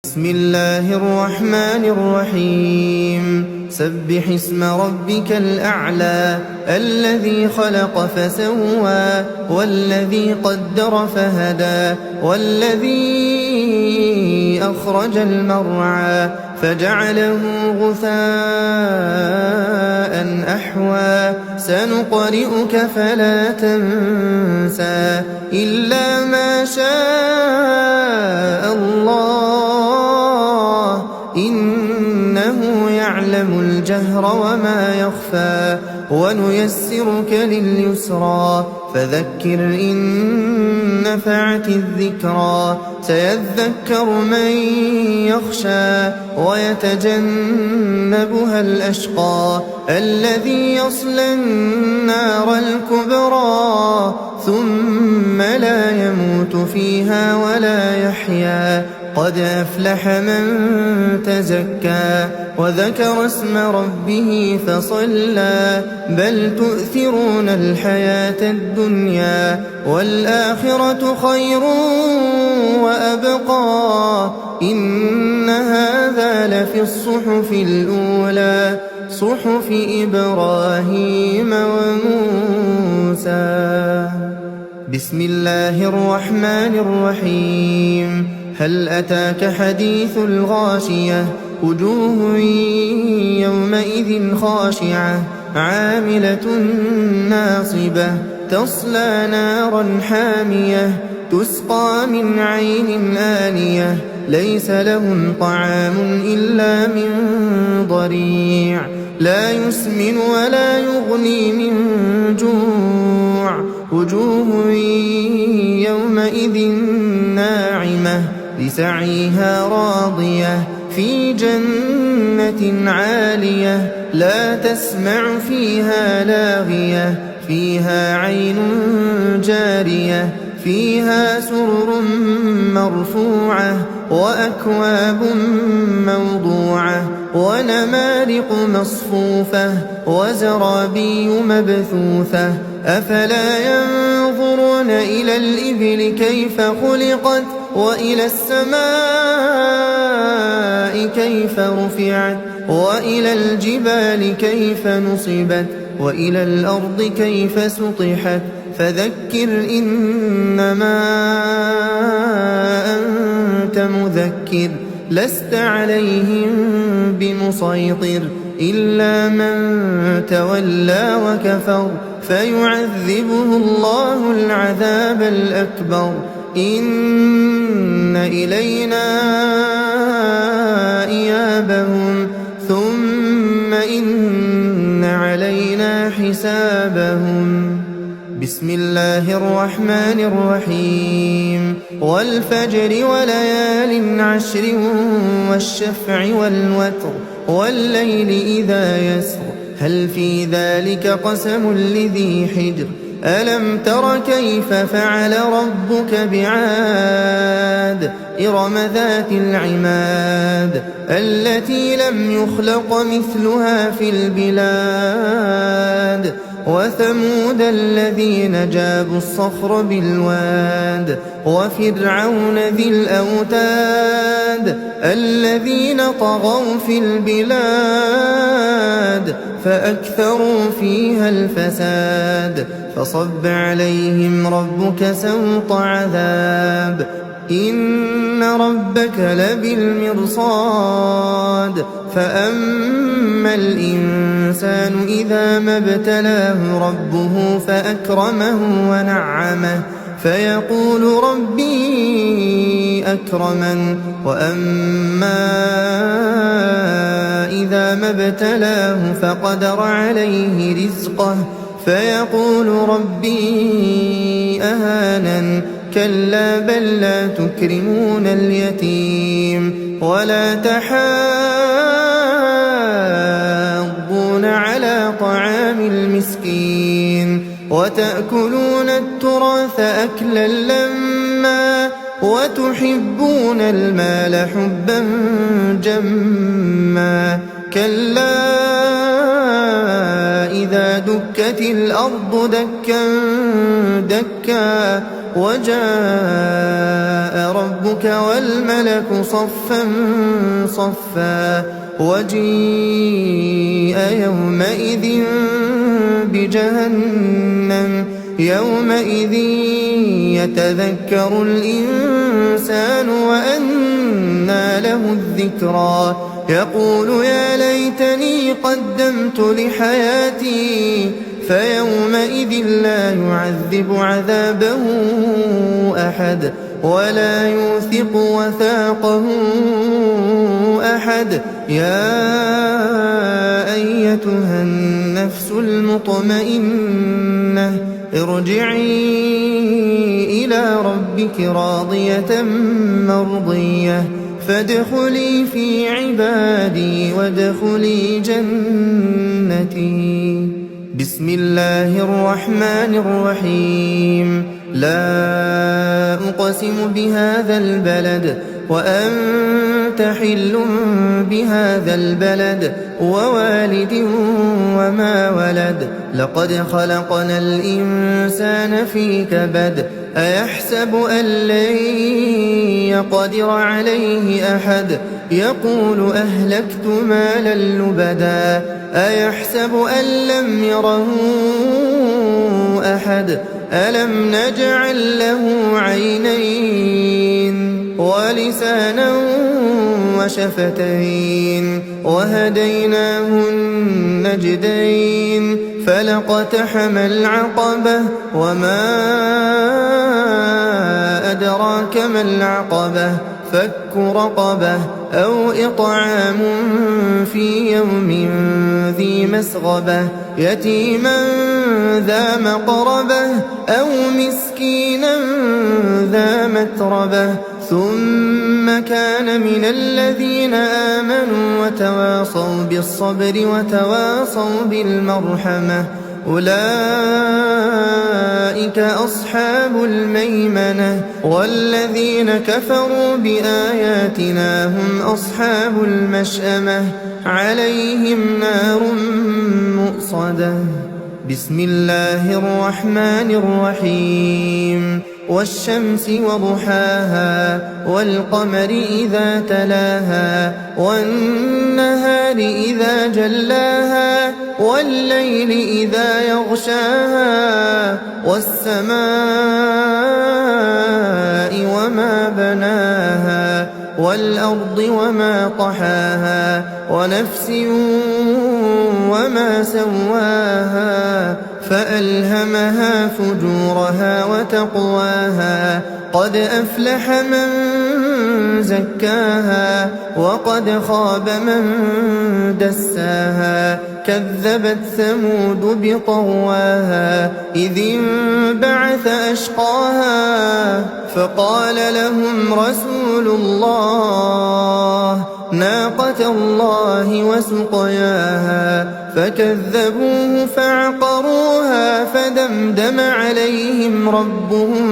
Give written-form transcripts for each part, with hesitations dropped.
بسم الله الرحمن الرحيم سبح اسم ربك الأعلى الذي خلق فسوى والذي قدر فهدى والذي أخرج المرعى فجعله غثاء أحوى سنقرئك فلا تنسى إلا ما شاء الله إنه يعلم الجهر وما يخفى ونيسرك لليسرى فذكر إن نفعت الذكرى سيذكر من يخشى ويتجنبها الأشقى الذي يصلى النار الكبرى ثم لا يموت فيها ولا يحيا قد أفلح من تزكى وذكر اسم ربه فصلى بل تؤثرون الحياة الدنيا والآخرة خير وأبقى إن هذا لفي الصحف الأولى صحف إبراهيم وموسى. بسم الله الرحمن الرحيم هل أتاك حديث الغاشية وجوه يومئذ خاشعة عاملة ناصبة تصلى نارا حامية تسقى من عين آنية ليس لهم طعام إلا من ضريع لا يسمن ولا يغني من جوع وجوه يومئذ ناعمة لسعيها راضية في جنة عالية لا تسمع فيها لاغية فيها عين جارية فيها سرر مرفوعة وأكواب موضوعة ونمارق مصفوفة وزرابي مبثوثة أفلا ينظرون إلى الإبل كيف خلقت وإلى السماء كيف رفعت وإلى الجبال كيف نصبت وإلى الأرض كيف سطحت فذكر إنما أنت مذكر لست عليهم بمسيطر إلا من تولى وكفر فيعذبه الله العذاب الأكبر إن إلينا إيابهم ثم إن علينا حسابهم. بسم الله الرحمن الرحيم والفجر وليال عشر والشفع والوتر والليل إذا يسر هل في ذلك قسم لذي حجر ألم تر كيف فعل ربك بعاد إرم ذات العماد التي لم يخلق مثلها في البلاد وثمود الذين جابوا الصخر بالواد وفرعون ذي الأوتاد الذين طغوا في البلاد فأكثروا فيها الفساد فصب عليهم ربك سوط عذاب إن ربك لبالمرصاد فأما الإنسان إذا ما ابتلاه ربه فأكرمه ونعمه فيقول ربي أكرمن وأما إذا ما ابتلاه فقدر عليه رزقه فيقول ربي أهانن كلا بل لا تكرمون اليتيم ولا تحاضون على طعام المسكين وتأكلون التراث أكلا لما وتحبون المال حبا جما كلا إذا دكت الأرض دكا دكا وجاء ربك والملك صفا صفا وجيء يومئذ بجهنم يومئذ يتذكر الإنسان وأنى له الذكرى يقول يا ليتني قدمت لحياتي فيومئذ لا يعذب عذابه أحد ولا يوثق وثاقه أحد يا أيتها النفس المطمئنة ارجعي إلى ربك راضية مرضية فادخلي في عبادي وادخلي جنتي. بسم الله الرحمن الرحيم. لا أقسم بهذا البلد وأنت حل بهذا البلد ووالد وما ولد لقد خلقنا الإنسان في كبد أيحسب أن لن يقدر عليه أحد يقول أهلكت مالا لبدا أيحسب أن لم يره أحد ألم نجعل له عينين ولسانا وشفتين وهديناه النجدين فلاقتحم العقبة وما أدراك ما العقبة فك رقبة أو إطعام في يوم ذي مسغبة يتيما ذا مقربة أو مسكينا ذا متربة ثم كان من الذين آمنوا وتواصوا بالصبر وتواصوا بالمرحمة أولئك أصحاب الميمنة والذين كفروا بآياتنا هم أصحاب المشأمة عليهم نار مؤصدة. بسم الله الرحمن الرحيم. والشمس وضحاها والقمر إذا تلاها والنهار إذا جلاها والليل إذا يغشاها والسماء وما بناها والأرض وما طحاها ونفس وما سواها فألهمها فجورها وتقواها قد أفلح من زكاها وقد خاب من دساها كذبت ثمود بطغواها إذ انبعث أشقاها فقال لهم رسول الله ناقة الله وسقياها فكذبوه فعقروها فدمدم عليهم ربهم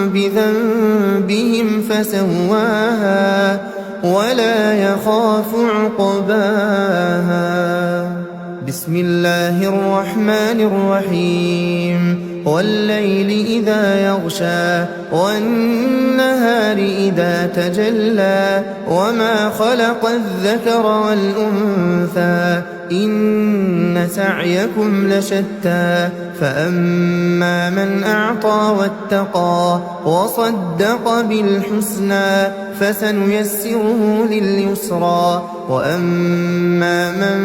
بذنبهم فسواها ولا يخاف عقباها. بسم الله الرحمن الرحيم. والليل إذا يغشى والنهار إذا تجلى وما خلق الذكر والأنثى إن سعيكم لشتى فأما من أعطى واتقى وصدق بالحسنى فسنيسره لليسرى وأما من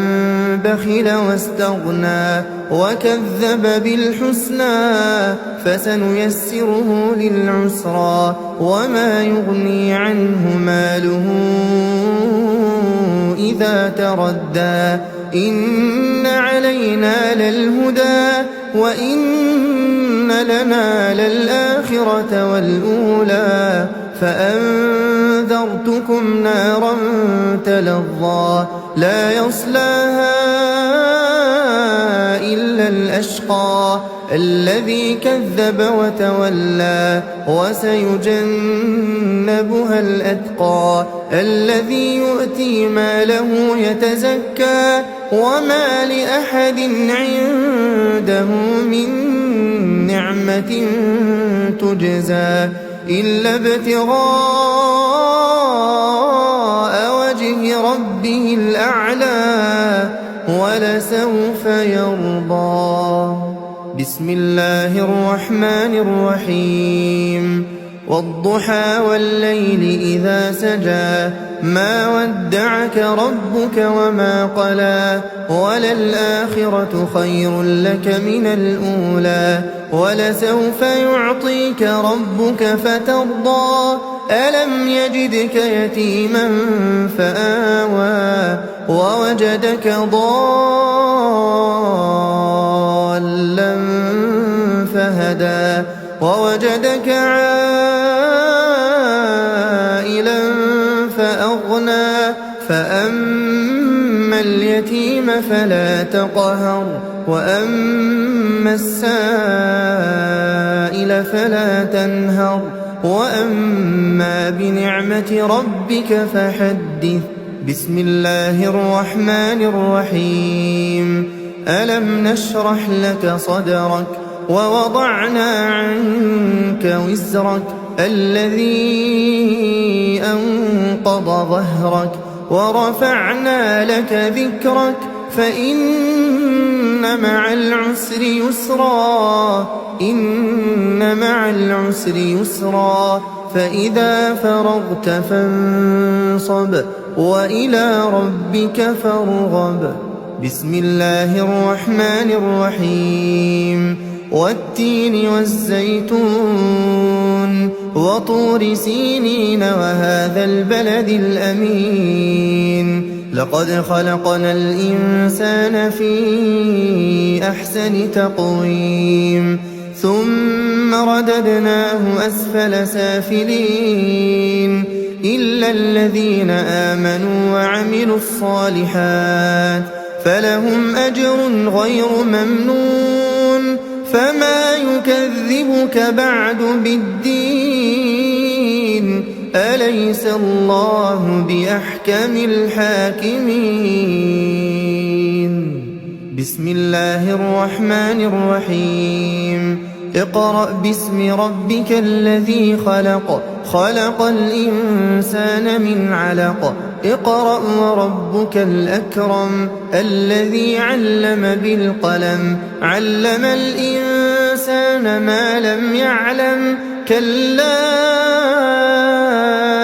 بخل واستغنى وكذب بالحسنى فسنيسره للعسرى وما يغني عنه ماله إذا تردى إن علينا للهدى وإن لنا للآخرة والأولى فأنذرتكم نارا تلظى لا يصلاها إلا الأشقى الذي كذب وتولى وسيجنبها الأتقى الذي يؤتي ماله يتزكى وما لأحد عنده من نعمة تجزى إلا ابتغاء وجه ربه الأعلى ولسوف يرضى. بسم الله الرحمن الرحيم. والضحى والليل إذا سجى ما ودعك ربك وما قلى وللآخرة خير لك من الأولى ولسوف يعطيك ربك فترضى ألم يجدك يتيما فآوى ووجدك ضالا فهدى ووجدك عائلا فأغنى فأما اليتيم فلا تقهر وأما السائل فلا تنهر وأما بنعمة ربك فحدث. بسم الله الرحمن الرحيم. ألم نشرح لك صدرك ووضعنا عنك وزرك الذي أنقض ظهرك ورفعنا لك ذكرك فإن مع العسر يسرا إن مع العسر يسرا فإذا فرغت فانصب وإلى ربك فارغب. بسم الله الرحمن الرحيم. والتين والزيتون وطور سينين وهذا البلد الأمين لقد خلقنا الإنسان في أحسن تقويم ثم رددناه أسفل سافلين إلا الذين آمنوا وعملوا الصالحات فلهم أجر غير ممنون فما يكذبك بعد بالدين أليس الله بأحكم الحاكمين. بسم الله الرحمن الرحيم. اقرأ باسم ربك الذي خلق خلق الإنسان من علق اقرأ وربك الأكرم الذي علم بالقلم علم الإنسان ما لم يعلم كلا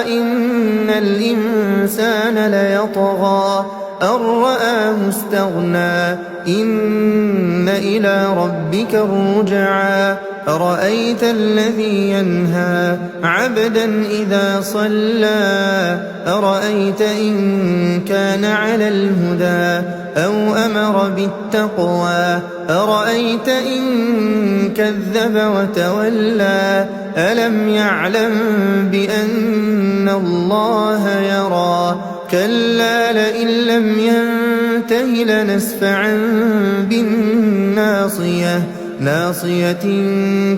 إن الإنسان ليطغى أن رآه استغنى إن إلى ربك الرجعى أرأيت الذي ينهى عبدا إذا صلى أرأيت إن كان على الهدى أو أمر بالتقوى أرأيت إن كذب وتولى ألم يعلم بأن الله يرى كلا لئن لم ينته لنسفعا بالناصية ناصية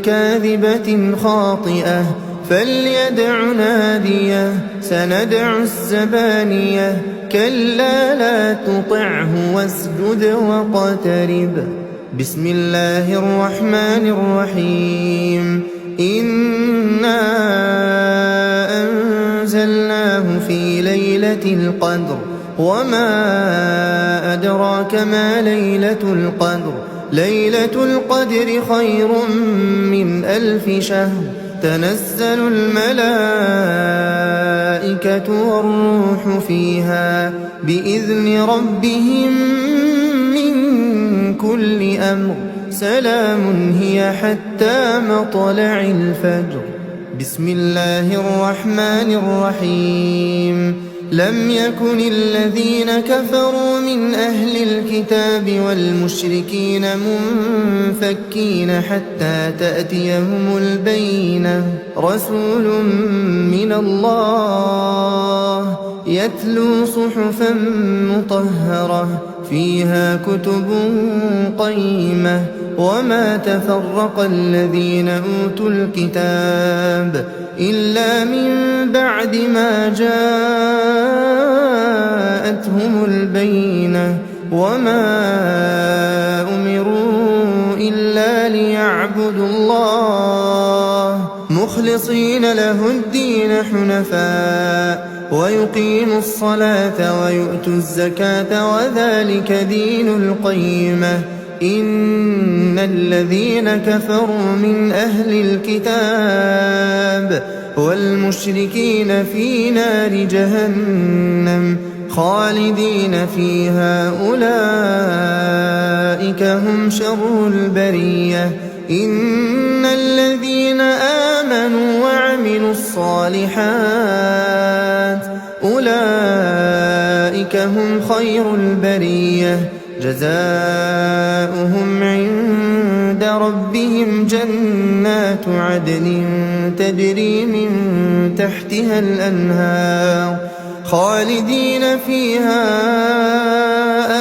كاذبة خاطئة فليدع ناديه سندع الزبانية كلا لا تطعه واسجد واقترب. بسم الله الرحمن الرحيم. إنا أنزلناه في ليلة القدر وما أدراك ما ليلة القدر ليلة القدر خير من 1000 شهر تنزل الملائكة والروح فيها بإذن ربهم من كل أمر سلام هي حتى مطلع الفجر. بسم الله الرحمن الرحيم. لم يكن الذين كفروا من أهل الكتاب والمشركين منفكين حتى تأتيهم البينة رسول من الله يتلو صحفا مطهرة فيها كتب قيمة وما تفرق الذين أوتوا الكتاب إلا من بعد ما جاءتهم البينة وما أمروا إلا ليعبدوا مخلصين له الدين حنفاء ويقيموا الصلاة ويؤتوا الزكاة وذلك دين القيمة. إن الذين كفروا من أهل الكتاب والمشركين في نار جهنم خالدين فيها أولئك هم شر البرية. إن الذين آمنوا وعملوا الصالحات أولئك هم خير البرية جزاؤهم عند ربهم جنات عدن تجري من تحتها الأنهار خالدين فيها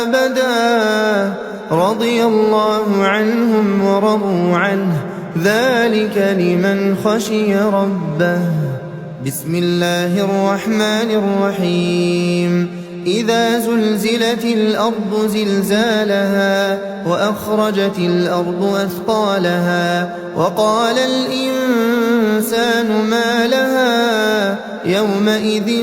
أبدا رضي الله عنهم ورضوا عنه ذلك لمن خشي ربه. بسم الله الرحمن الرحيم. إذا زلزلت الأرض زلزالها وأخرجت الأرض أثقالها وقال الإنسان ما لها يومئذ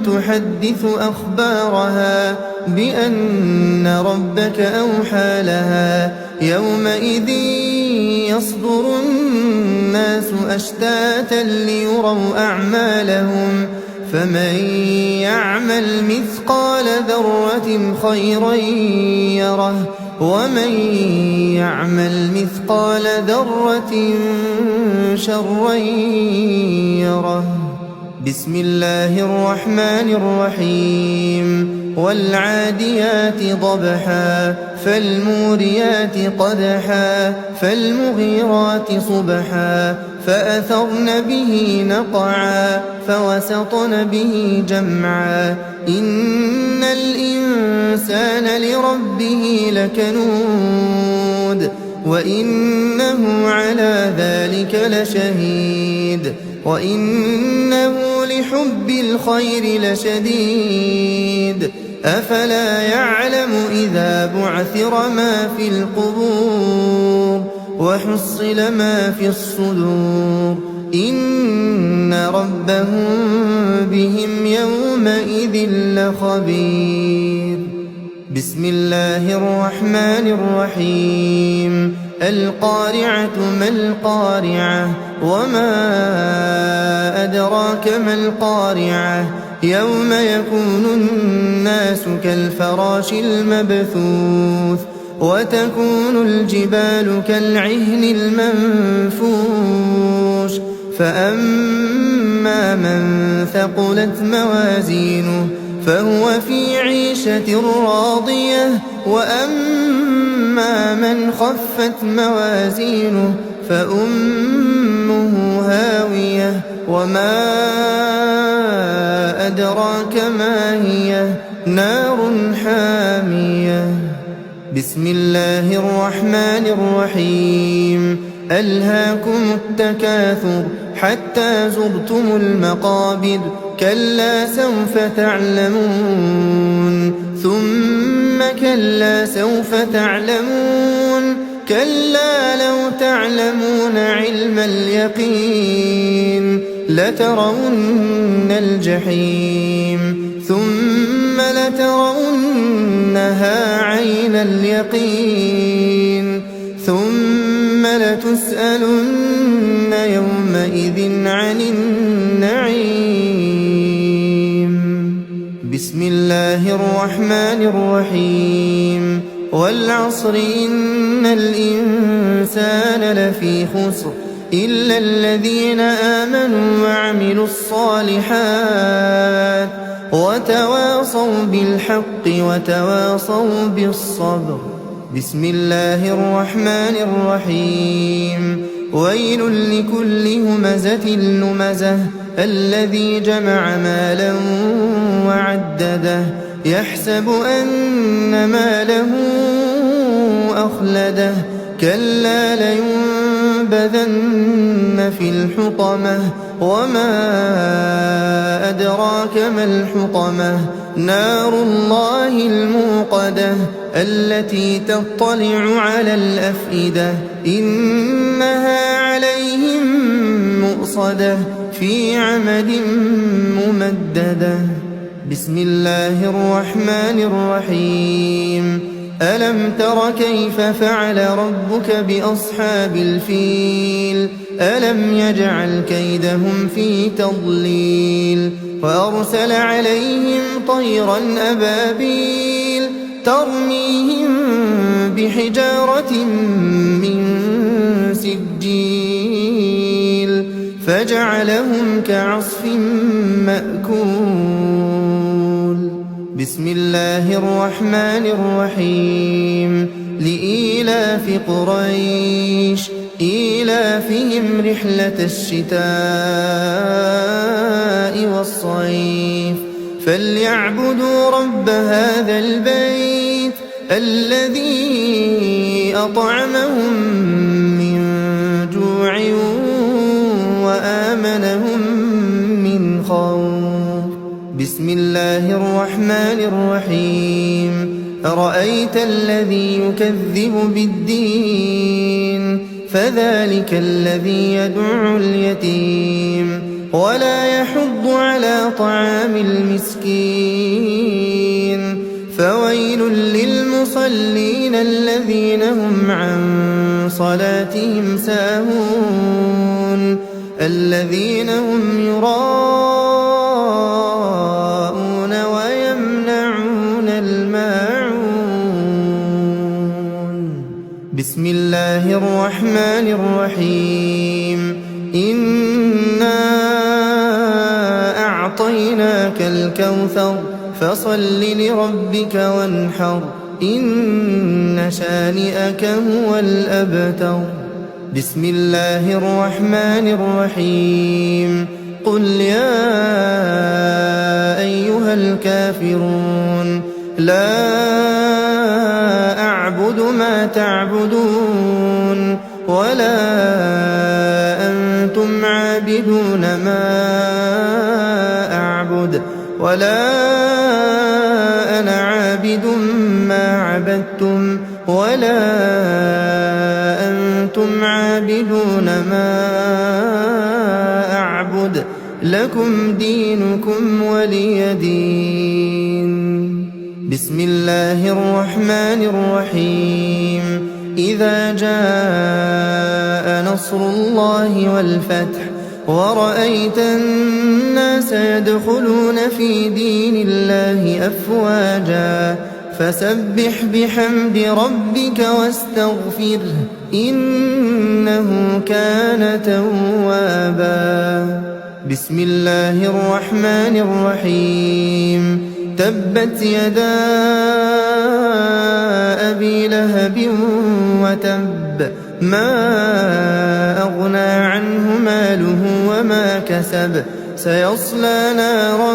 تحدث أخبارها بأن ربك أوحى لها يومئذ يصدر الناس أشتاتا ليروا أعمالهم فمن يعمل مثقال ذرة خيرا يره ومن يعمل مثقال ذرة شرا يره. بسم الله الرحمن الرحيم. والعاديات ضبحا فالموريات قدحا فالمغيرات صبحا فأثرن به نقعا فوسطن به جمعا. إن الإنسان لربه لكنود وإنه على ذلك لشهيد وإنه لحب الخير لشديد. أفلا يعلم إذا بعثر ما في القبور وحصل ما في الصدور إن ربهم بهم يومئذ لخبير. بسم الله الرحمن الرحيم. القارعة ما القارعة وما أدراك ما القارعة يوم يكون الناس كالفراش المبثوث وتكون الجبال كالعهن المنفوش فأما من ثقلت موازينه فهو في عيشة راضية وأما من خفت موازينه فأمه هاوية وما أدراك ما هي نار حامية. بسم الله الرحمن الرحيم. ألهاكم التكاثر حتى زرتم المقابر كلا سوف تعلمون ثم كلا سوف تعلمون كلا لو تعلمون علم اليقين لترون الجحيم ثم لترونها عين اليقين ثم لتسألن يومئذ عن النعيم. بسم الله الرحمن الرحيم. والعصر إن الإنسان لفي خسر إلا الذين آمنوا وعملوا الصالحات وتواصوا بالحق وتواصوا بالصبر. بسم الله الرحمن الرحيم. ويل لكل همزة لمزة الذي جمع مالا وعدده يحسب أن ماله أخلده كلا لينبذن في الحطمة وما أدراك ما الحطمة نار الله الموقدة التي تطلع على الأفئدة إنها عليهم مؤصدة في عمد ممددة. بسم الله الرحمن الرحيم. ألم تر كيف فعل ربك بأصحاب الفيل؟ ألم يجعل كيدهم في تضليل وأرسل عليهم طيرا أبابيل ترميهم بحجارة من سجيل فجعلهم كعصف مأكول. بسم الله الرحمن الرحيم. لإيلاف قريش إيلافهم رحلة الشتاء والصيف فليعبدوا رب هذا البيت الذي أطعمهم من جوع وآمنهم من خوف. بسم الله الرحمن الرحيم. أرأيت الذي يكذب بالدين فذلك الذي يدع اليتيم ولا يحض على طعام المسكين. فويل للمصلين الذين هم عن صلاتهم ساهون الذين هم يراءون ويمنعون الماعون. بسم الله الرحمن الرحيم. إنا أعطيناك الكوثر فصل لربك وانحر إن شانئك هو الأبتر. بسم الله الرحمن الرحيم. قل يا أيها الكافرون لا أعبد ما تعبدون ولا أنتم عابدون ما أعبد ولا أنا عابد ما عبدتم ولا أنتم عابدون ما أعبد لكم دينكم ولي دين. بسم الله الرحمن الرحيم. إذا جاء نصر الله والفتح ورأيت الناس يدخلون في دين الله أفواجا فسبح بحمد ربك واستغفره إنه كان توابا. بسم الله الرحمن الرحيم. تبت يدا أبي لهب وتب ما أغنى عنه ماله وما كسب سيصلى نارا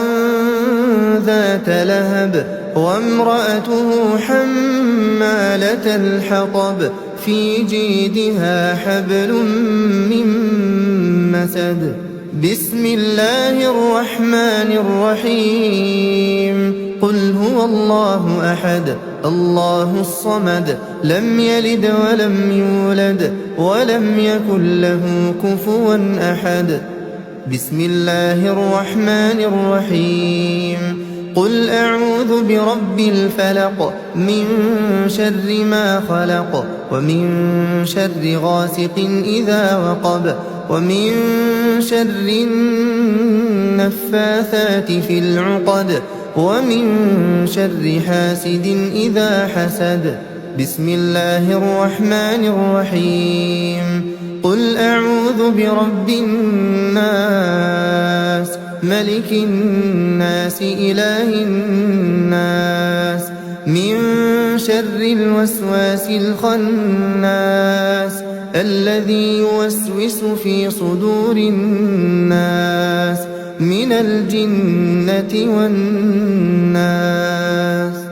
ذات لهب وامرأته حمالة الحطب في جيدها حبل من مسد. بسم الله الرحمن الرحيم. قل هو الله أحد الله الصمد لم يلد ولم يولد ولم يكن له كفوا أحد. بسم الله الرحمن الرحيم. قل أعوذ برب الفلق من شر ما خلق ومن شر غاسق إذا وقب ومن شر النفاثات في العقد ومن شر حاسد إذا حسد. بسم الله الرحمن الرحيم. قل أعوذ برب الناس ملك الناس إله الناس من شر الوسواس الخناس الذي يوسوس في صدور الناس من الجنة والناس.